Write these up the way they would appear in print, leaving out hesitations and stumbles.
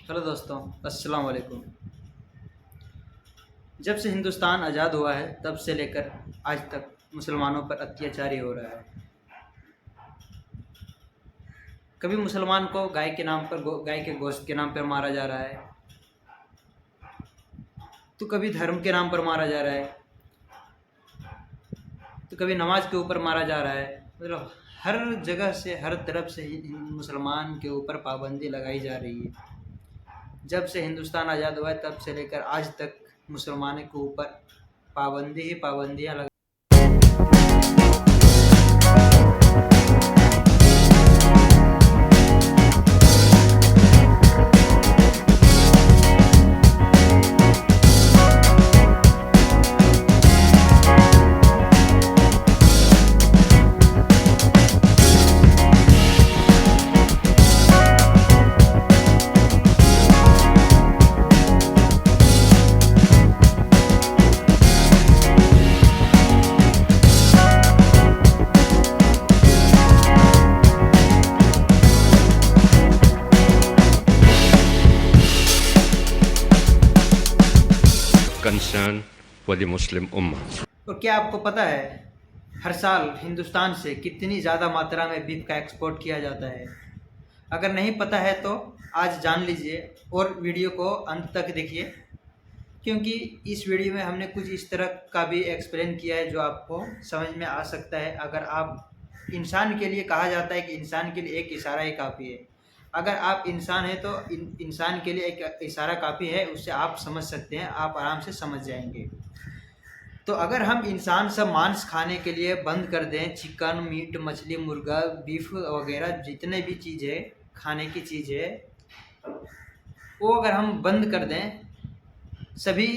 Hello दोस्तों, अस्सलाम वालेकुम। जब से हिंदुस्तान आज़ाद हुआ है तब से लेकर आज तक मुसलमानों पर अत्याचार ही हो रहा है। कभी मुसलमान को गाय के नाम पर गाय के गोश्त के नाम पर मारा जा रहा है, तो कभी धर्म के नाम पर मारा जा रहा है, तो कभी नमाज के ऊपर मारा जा रहा है। मतलब हर जगह से, हर तरफ से ही मुसलमान के ऊपर पाबंदी लगाई जा रही है। जब से हिंदुस्तान आज़ाद हुआ है तब से लेकर आज तक मुसलमानों के ऊपर पाबंदी ही पाबंदियाँ लग concern for the Muslim Ummah. और क्या आपको पता है हर साल हिंदुस्तान से कितनी ज़्यादा मात्रा में बीफ का एक्सपोर्ट किया जाता है? अगर नहीं पता है तो आज जान लीजिए और वीडियो को अंत तक देखिए, क्योंकि इस वीडियो में हमने कुछ इस तरह का भी एक्सप्लेन किया है जो आपको समझ में आ सकता है। अगर आप इंसान के लिए, कहा जाता है कि इंसान के लिए एक इशारा ही काफ़ी है। अगर आप इंसान हैं तो इंसान के लिए एक इशारा काफ़ी है, उससे आप समझ सकते हैं, आप आराम से समझ जाएंगे। तो अगर हम इंसान सब मांस खाने के लिए बंद कर दें, चिकन, मीट, मछली, मुर्गा, बीफ वगैरह जितने भी चीज़ है, खाने की चीज़ है, वो अगर हम बंद कर दें, सभी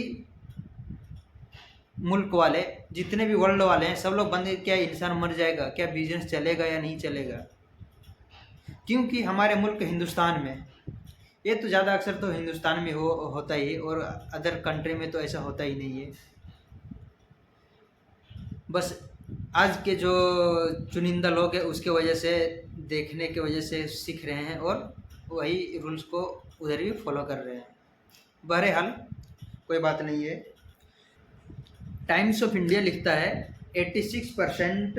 मुल्क वाले, जितने भी वर्ल्ड वाले हैं, सब लोग बंद, क्या इंसान मर जाएगा? क्या बिजनेस चलेगा या नहीं चलेगा? क्योंकि हमारे मुल्क हिंदुस्तान में, ये तो ज़्यादा अक्सर तो हिंदुस्तान में होता ही है, और अदर कंट्री में तो ऐसा होता ही नहीं है। बस आज के जो चुनिंदा लोग हैं उसके वजह से, देखने की वजह से सीख रहे हैं और वही रूल्स को उधर भी फॉलो कर रहे हैं। बहरहाल कोई बात नहीं है। टाइम्स ऑफ इंडिया लिखता है 86%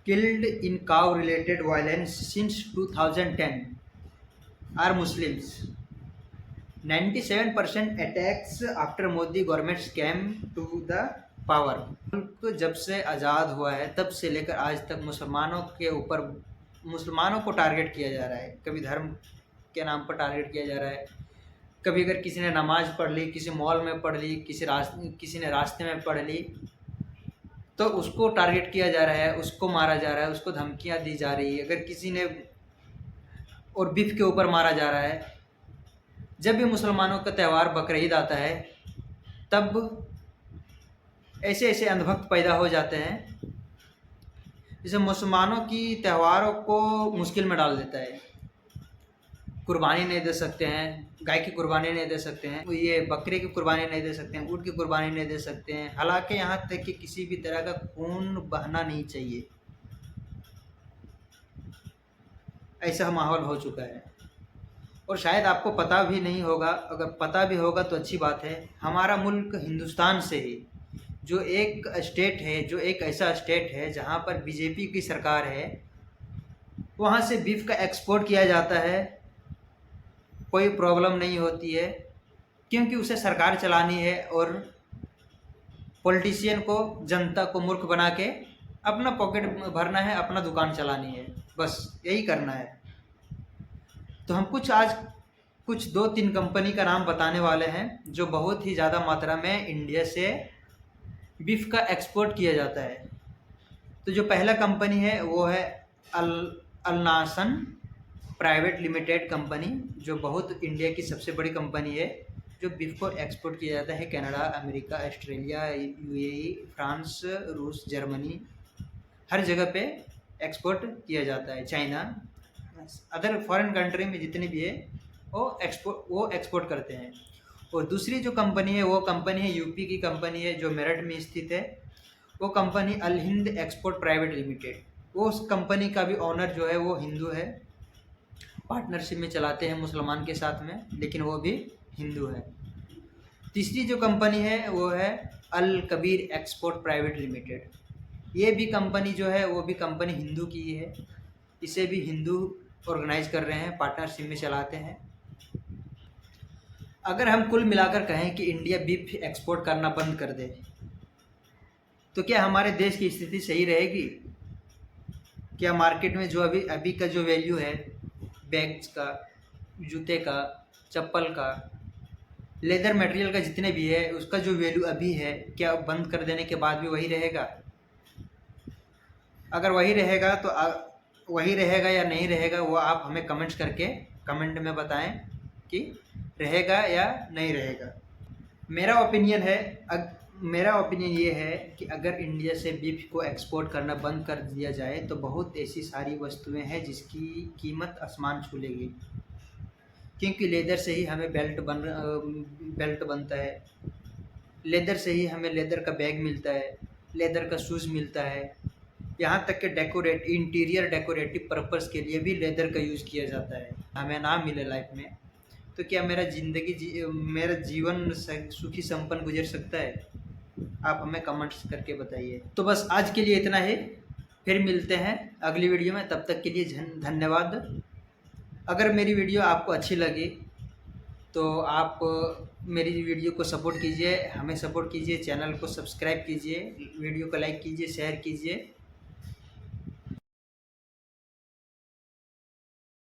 killed in cow related violence since 2010 are Muslims, 97% attacks after Modi government came to the power. मुल्क जब से आज़ाद हुआ है तब से लेकर आज तक मुसलमानों के ऊपर, मुसलमानों को टारगेट किया जा रहा है। कभी धर्म के नाम पर टारगेट किया जा रहा है, कभी अगर किसी ने नमाज़ पढ़ ली, किसी मॉल में पढ़ ली, किसी ने रास्ते में पढ़ ली, तो उसको टारगेट किया जा रहा है, उसको मारा जा रहा है, उसको धमकियां दी जा रही है। अगर किसी ने, और बीफ के ऊपर मारा जा रहा है। जब भी मुसलमानों का त्यौहार बकरीद आता है तब ऐसे ऐसे अंधभक्त पैदा हो जाते हैं, जिसे मुसलमानों की त्योहारों को मुश्किल में डाल देता है। कुर्बानी नहीं दे सकते हैं, गाय की कुर्बानी नहीं दे सकते हैं, ये बकरे की कुर्बानी नहीं दे सकते हैं, ऊँट की कुर्बानी नहीं दे सकते हैं, हालांकि यहाँ तक कि किसी भी तरह का खून बहना नहीं चाहिए। ऐसा माहौल हो चुका है, और शायद आपको पता भी नहीं होगा। अगर पता भी होगा तो अच्छी बात है। हमारा मुल्क हिंदुस्तान से ही, जो एक स्टेट है, जो एक ऐसा स्टेट है जहाँ पर बीजेपी की सरकार है, वहाँ से बीफ का एक्सपोर्ट किया जाता है, कोई प्रॉब्लम नहीं होती है, क्योंकि उसे सरकार चलानी है और पॉलिटिशियन को, जनता को मूर्ख बना के अपना पॉकेट भरना है, अपना दुकान चलानी है, बस यही करना है। तो हम कुछ 2-3 कंपनी का नाम बताने वाले हैं जो बहुत ही ज़्यादा मात्रा में इंडिया से बीफ का एक्सपोर्ट किया जाता है। तो जो पहला कंपनी है वो है अल-नासन प्राइवेट लिमिटेड कंपनी, जो बहुत इंडिया की सबसे बड़ी कंपनी है, जो बीफ को एक्सपोर्ट किया जाता है Canada, America, Australia, UAE, France, रूस, जर्मनी, हर जगह पे एक्सपोर्ट किया जाता है। चाइना, अदर फॉरेन कंट्री में जितनी भी है वो एक्सपोर्ट करते हैं। और दूसरी जो कंपनी है वो कंपनी है यूपी की कंपनी है, जो मेरठ में स्थित है। वो कंपनी अल हिंद एक्सपोर्ट प्राइवेट लिमिटेड, वो उस कंपनी का भी ऑनर जो है वो हिंदू है। पार्टनरशिप में चलाते हैं मुसलमान के साथ में, लेकिन वो भी हिंदू है। तीसरी जो कंपनी है वो है अल कबीर एक्सपोर्ट प्राइवेट लिमिटेड। ये भी कंपनी जो है वो भी कंपनी हिंदू की ही है। इसे भी हिंदू ऑर्गेनाइज कर रहे हैं, पार्टनरशिप में चलाते हैं। अगर हम कुल मिलाकर कहें कि इंडिया बीफ एक्सपोर्ट करना बंद कर दे तो क्या हमारे देश की स्थिति सही रहेगी? क्या मार्केट में जो अभी का जो वैल्यू है बैग्स का, जूते का, चप्पल का, लेदर मटेरियल का जितने भी है उसका जो वैल्यू अभी है, क्या बंद कर देने के बाद भी वही रहेगा? अगर वही रहेगा तो वही रहेगा या नहीं रहेगा वो आप हमें कमेंट्स करके कमेंट में बताएं कि रहेगा या नहीं रहेगा। मेरा ओपिनियन ये है कि अगर इंडिया से बीफ को एक्सपोर्ट करना बंद कर दिया जाए तो बहुत ऐसी सारी वस्तुएं हैं जिसकी कीमत आसमान छू लेगी। क्योंकि लेदर से ही हमें बेल्ट बनता है, लेदर से ही हमें लेदर का बैग मिलता है, लेदर का शूज़ मिलता है, यहाँ तक कि इंटीरियर डेकोरेटिव पर्पस के लिए भी लेदर का यूज़ किया जाता है। हमें ना मिले लाइफ में तो क्या मेरा जीवन सुखी संपन्न गुजर सकता है? आप हमें कमेंट्स करके बताइए। तो बस आज के लिए इतना ही, फिर मिलते हैं अगली वीडियो में। तब तक के लिए धन्यवाद। अगर मेरी वीडियो आपको अच्छी लगी तो आप मेरी वीडियो को सपोर्ट कीजिए, हमें सपोर्ट कीजिए, चैनल को सब्सक्राइब कीजिए, वीडियो को लाइक कीजिए, शेयर कीजिए।